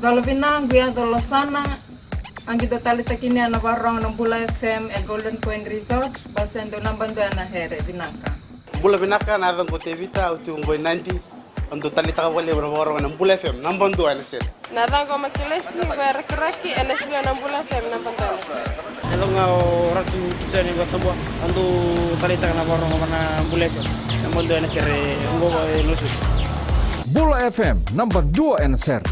Dolovina guia dolosana angito talita kini ana warong ng Bula FM e Golden Point Resort basendo nambando ana here binaka. Bula binaka na adang ko tevita utu ngoi 90 ando talita wale warong ng Bula FM nambando ana sir. Nada ko makilesi werkraki NSB ng Bula FM nambando ana sir. Hello nga ratu kichani batabo ando talita na warong ng Bula FM nambando ana sir ngo nusu. Bula FM number 2 NSR.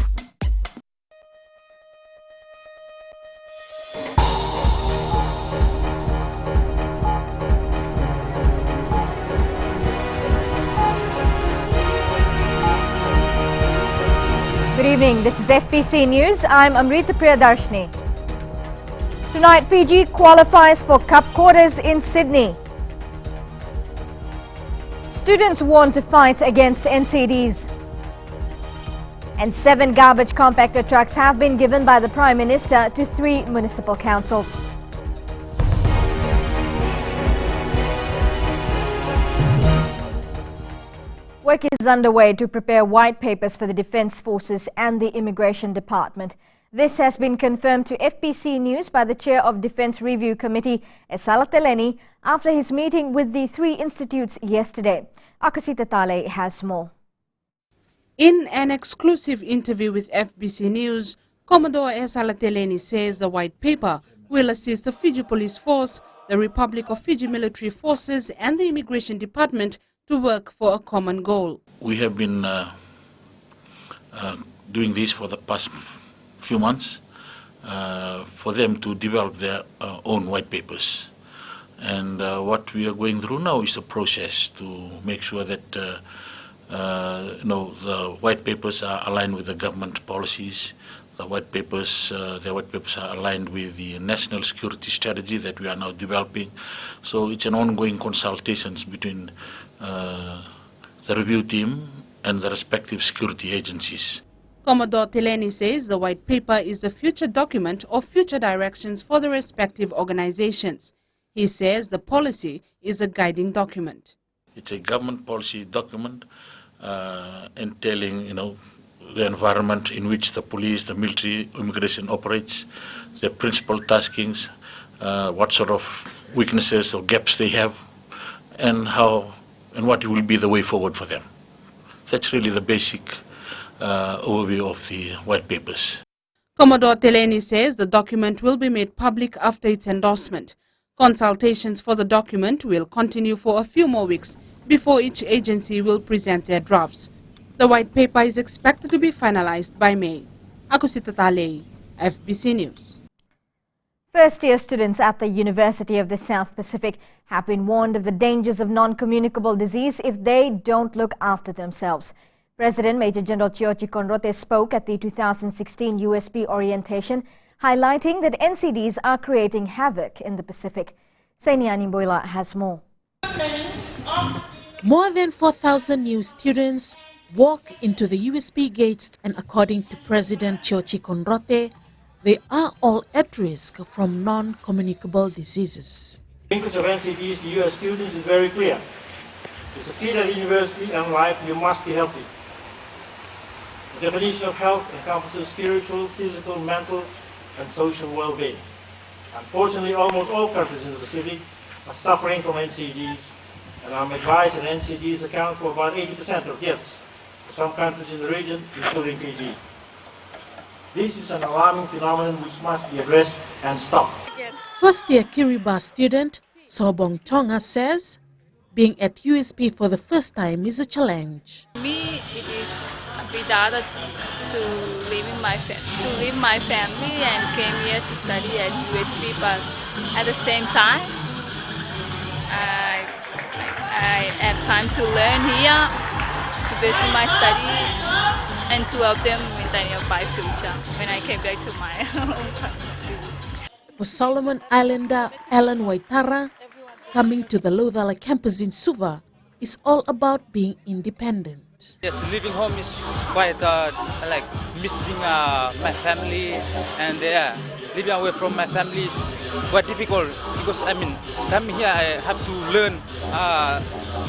Good evening, this is FBC News. I'm Amrita Priyadarshini. Tonight, Fiji qualifies for Cup quarters in Sydney. Students warn to fight against NCDs. And 7 garbage compactor trucks have been given by the Prime Minister to 3 municipal councils. Work is underway to prepare white papers for the Defence Forces and the Immigration Department. This has been confirmed to FBC News by the Chair of Defence Review Committee, Esala Teleni, after his meeting with the 3 institutes yesterday. Akasita Tale has more. In an exclusive interview with FBC News, Commodore Esala Teleni says the white paper will assist the Fiji Police Force, the Republic of Fiji Military Forces and the Immigration Department to work for a common goal. We have been doing this for the past few months for them to develop their own white papers. And what we are going through now is a process to make sure that the white papers are aligned with the government policies. Their white papers are aligned with the national security strategy that we are now developing. So it's an ongoing consultations between the review team and the respective security agencies. Commodore Teleni says the white paper is the future document of future directions for the respective organizations. He says the policy is a guiding document. It's a government policy document entailing, the environment in which the police, the military, immigration operates, their principal taskings, what sort of weaknesses or gaps they have, and what will be the way forward for them. That's really the basic overview of the white papers. Commodore Teleni says the document will be made public after its endorsement. Consultations for the document will continue for a few more weeks before each agency will present their drafts. The white paper is expected to be finalized by May. Akusita Talei, FBC News. First-year students at the University of the South Pacific have been warned of the dangers of non-communicable disease if they don't look after themselves. President Major General Chiochi Konrote spoke at the 2016 USP orientation, highlighting that NCDs are creating havoc in the Pacific. Sainiani Boila has more. More than 4,000 new students walk into the USP gates, and according to President Chiochi Konrote, they are all at risk from non-communicable diseases. The linkage of NCDs to US students is very clear. To succeed at university and life, you must be healthy. The definition of health encompasses spiritual, physical, mental, and social well-being. Unfortunately, almost all countries in the Pacific are suffering from NCDs, and I'm advised that NCDs account for about 80% of deaths for some countries in the region, including Fiji. This is an alarming phenomenon which must be addressed and stopped. First-year Kiribati student Sobong Tonga says being at USP for the first time is a challenge. Me, it is a bit harder to leave my family and came here to study at USP, but at the same time, I have time to learn here, to pursue my study, and to help them with their nearby future when I came back to my home country. For Solomon Islander Alan Waitara, coming to the Lodala campus in Suva is all about being independent. Yes, leaving home is quite like missing my family, and living away from my family is quite difficult because coming here I have to learn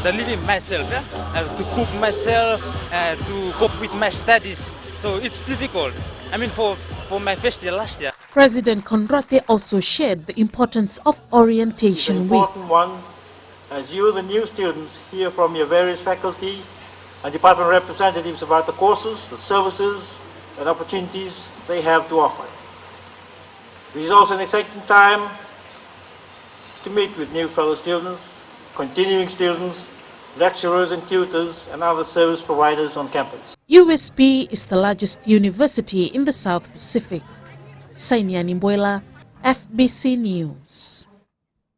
the living myself. I have to cook myself, to cope with my studies. So it's difficult. I mean, for my first year last year. President Conrote also shared the importance of It's an Orientation Week. important one as you, the new students, hear from your various faculty and department representatives about the courses, the services, and opportunities they have to offer. It is also an exciting time to meet with new fellow students, continuing students, lecturers and tutors, and other service providers on campus. USP is the largest university in the South Pacific. Sainiani Mboila, FBC News.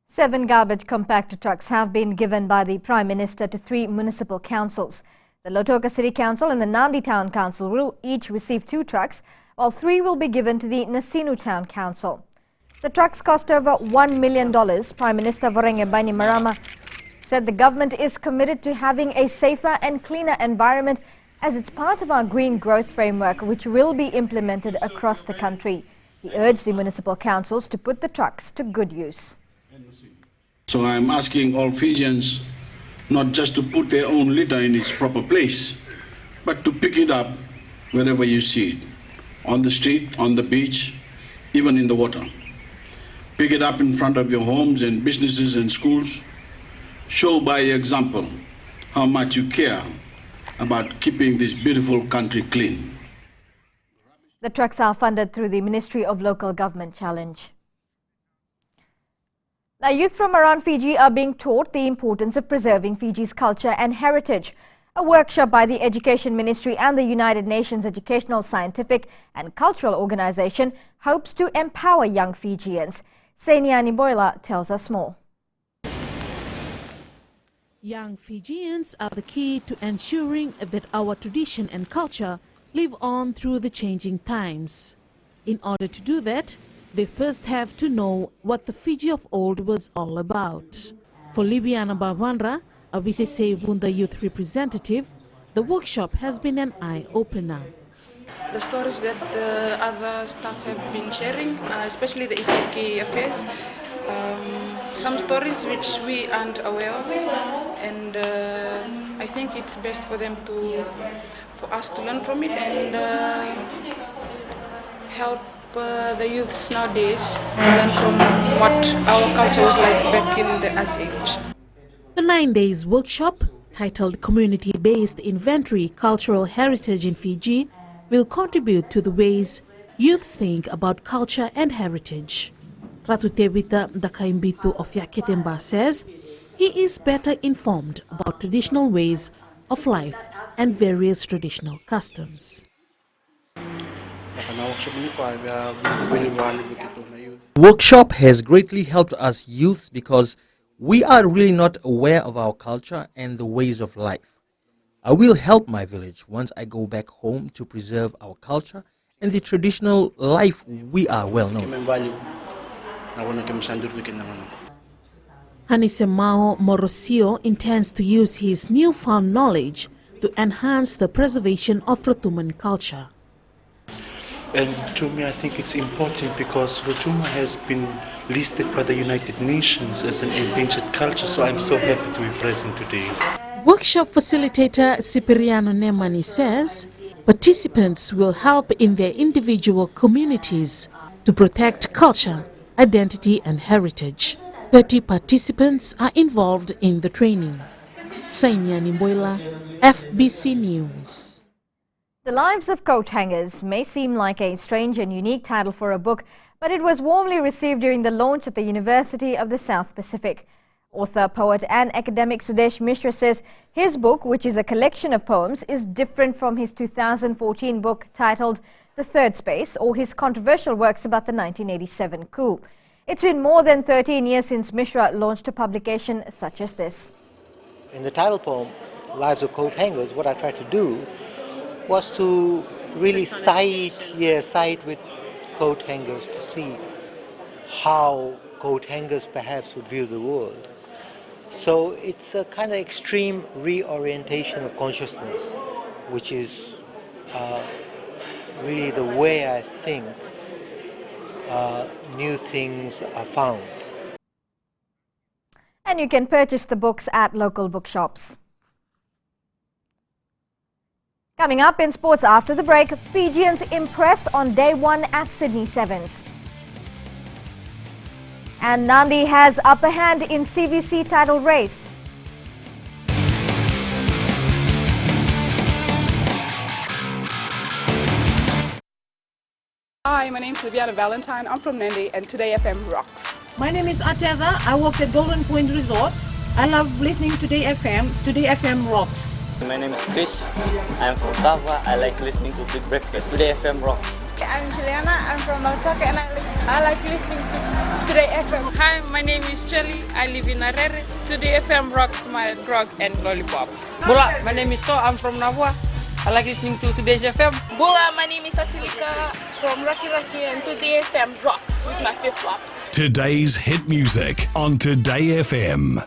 7 garbage compactor trucks have been given by the Prime Minister to 3 municipal councils. The Lautoka City Council and the Nandi Town Council will each receive 2 trucks, while 3 will be given to the Nasinu Town Council. The trucks cost over $1 million. Prime Minister Vorenge Bainimarama said the government is committed to having a safer and cleaner environment as it's part of our green growth framework, which will be implemented across the country. He urged the municipal councils to put the trucks to good use. So I'm asking all Fijians not just to put their own litter in its proper place, but to pick it up wherever you see it, on the street, on the beach, even in the water. Pick it up in front of your homes and businesses and schools. Show by example how much you care about keeping this beautiful country clean. The trucks are funded through the Ministry of Local Government Challenge. Now, youth from around Fiji are being taught the importance of preserving Fiji's culture and heritage. A workshop by the Education Ministry and the United Nations Educational, Scientific and Cultural Organization hopes to empower young Fijians. Sainiani Boila tells us more. Young Fijians are the key to ensuring that our tradition and culture live on through the changing times. In order to do that, they first have to know what the Fiji of old was all about. For Libiana Bavanra, a VCC Bunda youth representative, the workshop has been an eye-opener. The stories that the other staff have been sharing, especially the Ipiki affairs, some stories which we aren't aware of, and I think it's best for them for us to learn from it and help the youths nowadays learn from what our culture was like back in the Ice Age. The 9 days workshop, titled Community-Based Inventory Cultural Heritage in Fiji, will contribute to the ways youths think about culture and heritage. Ratu Tewita Dakaimbitu of Yaketemba says he is better informed about traditional ways of life and various traditional customs. Workshop has greatly helped us youth because we are really not aware of our culture and the ways of life. I will help my village once I go back home to preserve our culture and the traditional life we are well known. Hanisemao Morosio intends to use his newfound knowledge to enhance the preservation of Rotuman culture. And to me, I think it's important because Rotuma has been listed by the United Nations as an endangered culture, so I'm so happy to be present today. Workshop facilitator Cipriano Nemani says participants will help in their individual communities to protect culture, identity and heritage. 30 participants are involved in the training. Sainiani Mboila, FBC News. The Lives of Coat Hangers may seem like a strange and unique title for a book, but it was warmly received during the launch at the University of the South Pacific. Author, poet and academic Sudesh Mishra says his book, which is a collection of poems, is different from his 2014 book titled The Third Space, or his controversial works about the 1987 coup. It's been more than 13 years since Mishra launched a publication such as this. In the title poem, Lives of Coat Hangers, what I tried to do was to really side with coat hangers to see how coat hangers perhaps would view the world. So it's a kind of extreme reorientation of consciousness, which is really the way I think new things are found. And you can purchase the books at local bookshops. Coming up in sports after the break, Fijians impress on day one at Sydney Sevens. And Nandi has upper hand in CVC title race. Hi, my name is Liviana Valentine. I'm from Nandi and Today FM rocks. My name is Ateza. I work at Golden Point Resort. I love listening to Today FM. Today FM rocks. My name is Krish. I'm from Tava. I like listening to Big Breakfast. Today FM rocks. I'm Juliana. I'm from Nautaka and I like listening to Today FM. Hi, my name is Shelly. I live in Arere. Today FM rocks my grog and lollipop. Bula, my name is So. I'm from Navua. I like listening to Today's FM. Bula, my name is Asilika from Raki Raki and Today FM rocks with my flip-flops. Today's hit music on Today FM.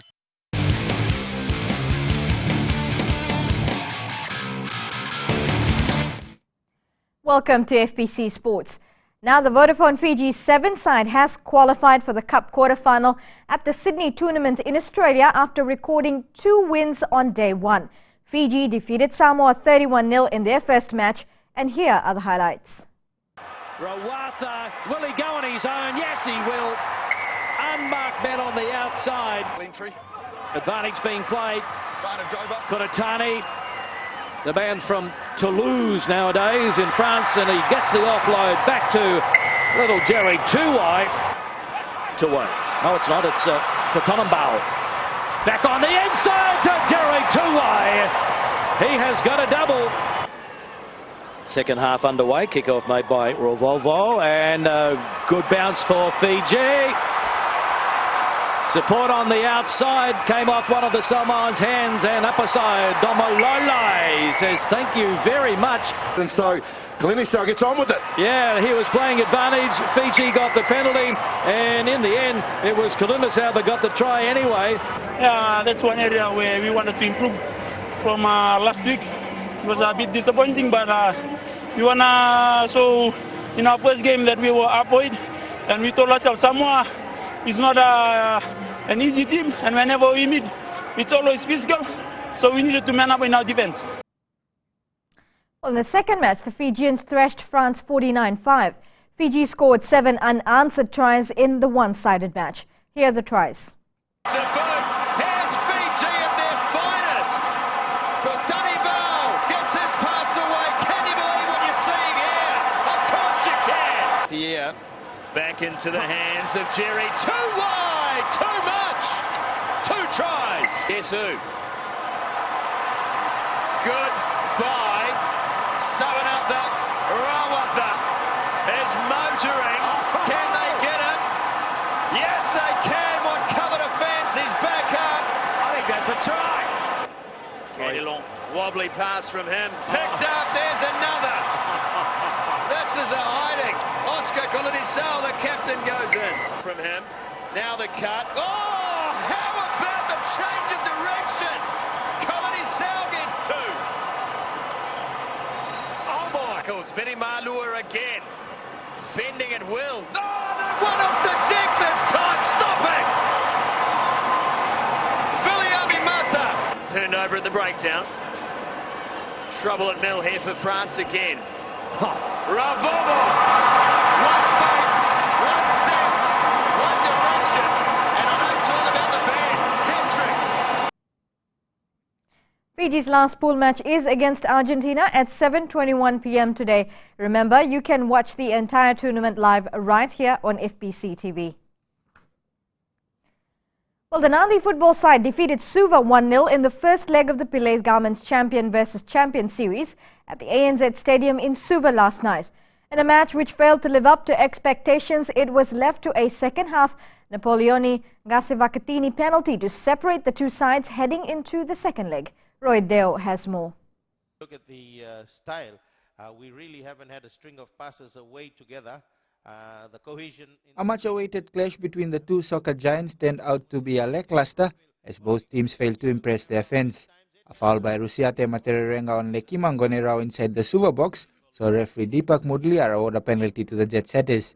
Welcome to FBC Sports. Now the Vodafone Fiji 7 side has qualified for the Cup quarter-final at the Sydney tournament in Australia after recording 2 wins on day one. Fiji defeated Samoa 31-0 in their first match, and here are the highlights. Rawatha, will he go on his own? Yes, he will. Unmarked men on the outside. Advantage being played. Kuratani, the man from Toulouse nowadays in France, and he gets the offload back to little Jerry Tuwai. No, it's not. It's Kotonambao. Back on the inside to Jerry Tuwai. He has got a double. Second half underway. Kickoff made by Rovolvo, and a good bounce for Fiji. Support on the outside came off one of the Samoans' hands, and up aside, Domololai says thank you very much. And so Kalinisau gets on with it. Yeah, he was playing advantage. Fiji got the penalty, and in the end, it was Kalinisau that got the try anyway. Yeah, that's one area where we wanted to improve from last week. It was a bit disappointing, but we want to show in our first game that we were upward, and we told ourselves Samoa is not an easy team, and whenever we meet, it's always physical, so we needed to man up in our defense. Well, in the second match, the Fijians thrashed France 49-5. Fiji scored 7 unanswered tries in the one-sided match. Here are the tries. Here's Fiji at their finest. But Danny Bell gets his pass away. Can you believe what you're seeing here? Of course you can. Here, back into the hands of Jerry. Too wide, too much. 2 tries. Guess who? Goodbye. 7-0. Rawatha is motoring. Can they get him? Yes, they can. What cover defence is back up. I think that's a try. Canelon, wobbly pass from him. Picked up. There's another. This is a hiding. Oscar Kalinisau, the captain, goes in from him. Now the cut. Oh, how about the change of direction? Kalinisau gets 2. Oh, my. Vinny Malua again. Fending at will. Oh, no, one off the deck this time. Stop it! Filiami Mata. Turned over at the breakdown. Trouble at mill here for France again. Ravovo. One fight, one step, one direction. And I know it's all about the band. Hat-trick. Fiji's last pool match is against Argentina at 7:21 p.m. today. Remember, you can watch the entire tournament live right here on FBC TV. Well, the Nandi football side defeated Suva 1-0 in the first leg of the Pillay Garments Champion versus Champion series at the ANZ Stadium in Suva last night. In a match which failed to live up to expectations, it was left to a second-half Napoleoni Gasevakatini penalty to separate the two sides heading into the second leg. Roy Deo has more. Look at the style. We really haven't had a string of passes away together. The cohesion. A much-awaited clash between the two soccer giants turned out to be a lackluster as both teams failed to impress their fans. A foul by Rusiate Matererenga on Leki Mangonerau inside the Suva box saw referee Deepak Mudliar award a penalty to the jet setters.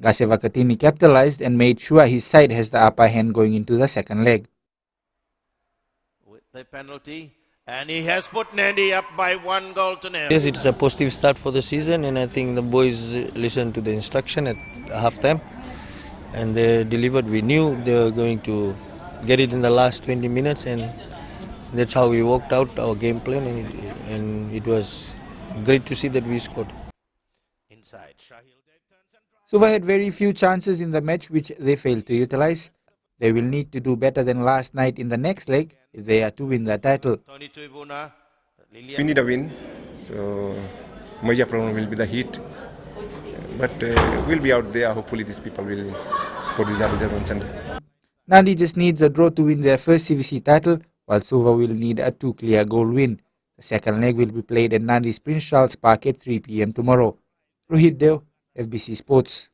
Gasevakatini capitalized and made sure his side has the upper hand going into the second leg. With the penalty, And he has put Nandi up by 1-0. Yes, it's a positive start for the season, and I think the boys listened to the instruction at halftime and they delivered. We knew they were going to get it in the last 20 minutes, and that's how we worked out our game plan, and it was great to see that we scored. Suva had very few chances in the match which they failed to utilize. They will need to do better than last night in the next leg if they are to win the title. We need a win, so major problem will be the heat. But we'll be out there. Hopefully these people will produce a result on Sunday. Nandi just needs a draw to win their first CVC title, while Suva will need a 2-clear goal win. The second leg will be played at Nandi's Prince Charles Park at 3 p.m. tomorrow. Rohit Dev, FBC Sports.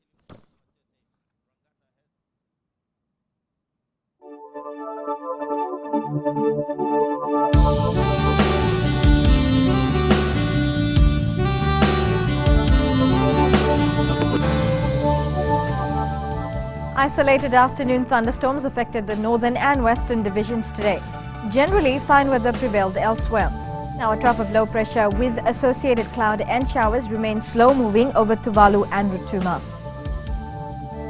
Isolated afternoon thunderstorms affected the northern and western divisions today. Generally, fine weather prevailed elsewhere. Now, a trough of low pressure with associated cloud and showers remains slow-moving over Tuvalu and Rotuma.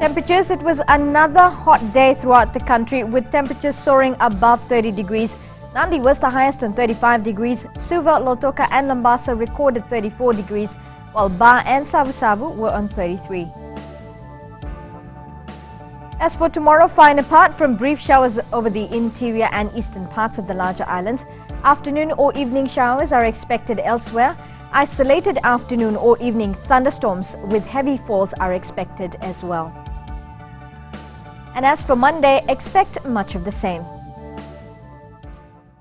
Temperatures: it was another hot day throughout the country, with temperatures soaring above 30 degrees. Nandi was the highest on 35 degrees. Suva, Lautoka and Lambasa recorded 34 degrees, while Ba and Savu-Savu were on 33. As for tomorrow, fine apart from brief showers over the interior and eastern parts of the larger islands, afternoon or evening showers are expected elsewhere. Isolated afternoon or evening thunderstorms with heavy falls are expected as well. And as for Monday, expect much of the same.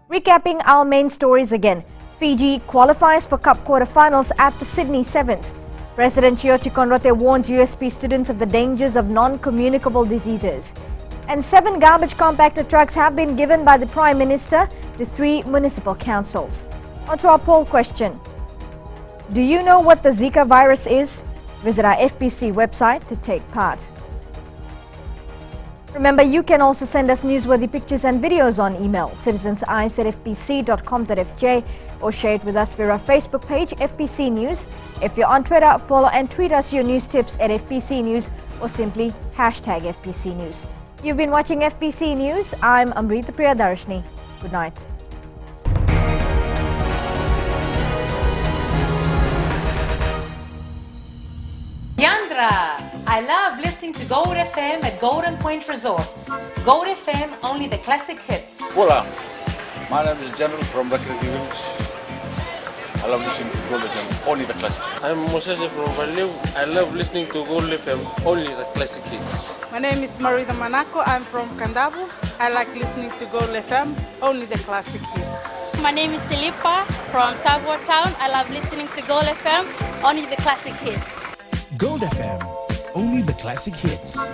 Recapping our main stories again. Fiji qualifies for Cup quarterfinals at the Sydney Sevens. President Chiochi Konrate warns USP students of the dangers of non-communicable diseases. And 7 garbage compactor trucks have been given by the Prime Minister to 3 municipal councils. On to our poll question. Do you know what the Zika virus is? Visit our FBC website to take part. Remember, you can also send us newsworthy pictures and videos on email, citizenseyes@fbc.com.fj, or share it with us via our Facebook page, FBC News. If you're on Twitter, follow and tweet us your news tips at FBC News, or simply hashtag FBC News. You've been watching FBC News. I'm Amrita Priyadarshini. Good night. Yandra! I love listening to Gold FM at Golden Point Resort. Gold FM, only the classic hits. Hola, my name is General from Rakiraki Village. I love listening to Gold FM, only the classic. I'm Moses from Valeu. I love listening to Gold FM, only the classic hits. My name is Marida Manako. I'm from Kandavu. I like listening to Gold FM, only the classic hits. My name is Tilipa from Tavwa Town. I love listening to Gold FM, only the classic hits. Gold FM, only the classic hits.